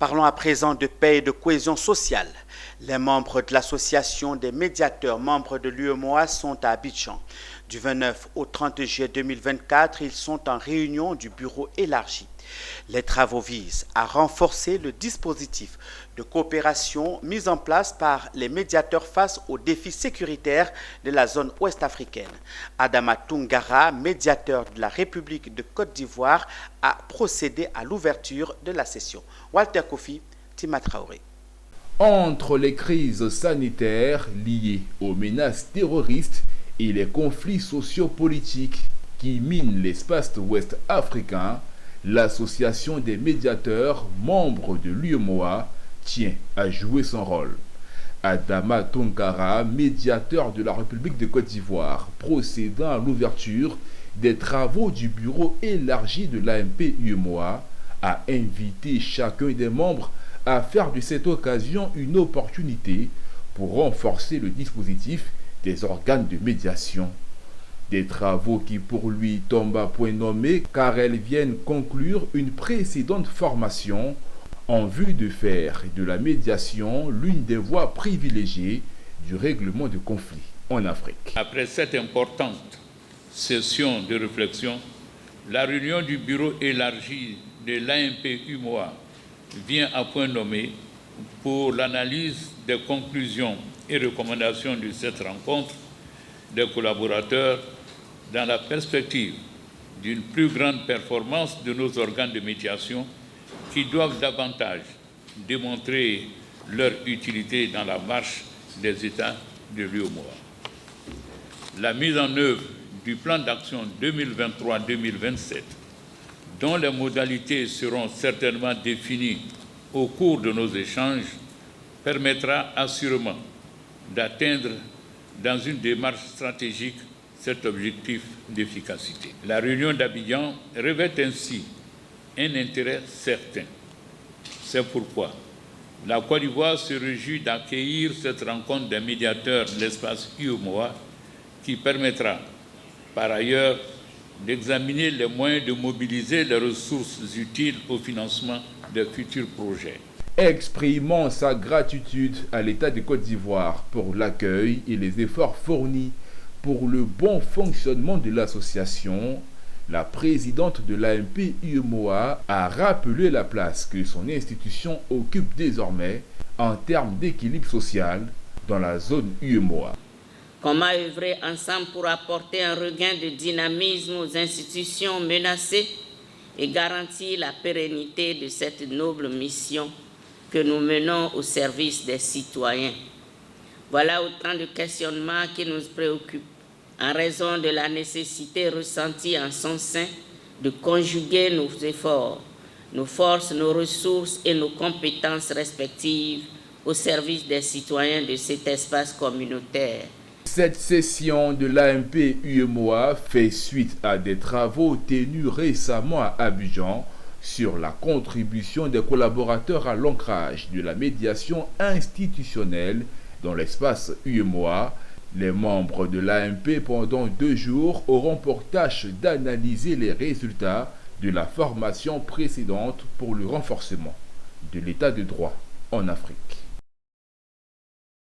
Parlons à présent de paix et de cohésion sociale. Les membres de l'association des médiateurs membres de l'UEMOA sont à Abidjan. Du 29 au 30 juillet 2024, ils sont en réunion du bureau élargi. Les travaux visent à renforcer le dispositif de coopération mis en place par les médiateurs face aux défis sécuritaires de la zone ouest africaine. Adama Toungara, médiateur de la République de Côte d'Ivoire, a procédé à l'ouverture de la session. Walter Kofi, Tima Traoré. Entre les crises sanitaires liées aux menaces terroristes et les conflits sociopolitiques qui minent l'espace ouest africain, l'association des médiateurs membres de l'UEMOA tient à jouer son rôle. Adama Toungara, médiateur de la République de Côte d'Ivoire, procédant à l'ouverture des travaux du bureau élargi de l'AMP-UEMOA, a invité chacun des membres à faire de cette occasion une opportunité pour renforcer le dispositif des organes de médiation. Des travaux qui pour lui tombent à point nommé car elles viennent conclure une précédente formation en vue de faire de la médiation l'une des voies privilégiées du règlement de conflits en Afrique. Après cette importante session de réflexion, la réunion du bureau élargi de l'AMP-UEMOA vient à point nommé pour l'analyse des conclusions et recommandations de cette rencontre des collaborateurs dans la perspective d'une plus grande performance de nos organes de médiation qui doivent davantage démontrer leur utilité dans la marche des États de l'UEMOA. La mise en œuvre du plan d'action 2023-2027, dont les modalités seront certainement définies au cours de nos échanges, permettra assurément d'atteindre dans une démarche stratégique cet objectif d'efficacité. La réunion d'Abidjan revêt ainsi un intérêt certain. C'est pourquoi la Côte d'Ivoire se réjouit d'accueillir cette rencontre des médiateurs de l'espace UEMOA qui permettra par ailleurs d'examiner les moyens de mobiliser les ressources utiles au financement de futurs projets. Exprimant sa gratitude à l'État de Côte d'Ivoire pour l'accueil et les efforts fournis pour le bon fonctionnement de l'association, la présidente de l'AMP-UEMOA a rappelé la place que son institution occupe désormais en termes d'équilibre social dans la zone UEMOA. Comment œuvrer ensemble pour apporter un regain de dynamisme aux institutions menacées et garantir la pérennité de cette noble mission que nous menons au service des citoyens. Voilà autant de questionnements qui nous préoccupent en raison de la nécessité ressentie en son sein de conjuguer nos efforts, nos forces, nos ressources et nos compétences respectives au service des citoyens de cet espace communautaire. Cette session de l'AMP-UEMOA fait suite à des travaux tenus récemment à Abidjan sur la contribution des collaborateurs à l'ancrage de la médiation institutionnelle dans l'espace UEMOA. Les membres de l'AMP pendant 2 jours auront pour tâche d'analyser les résultats de la formation précédente pour le renforcement de l'état de droit en Afrique.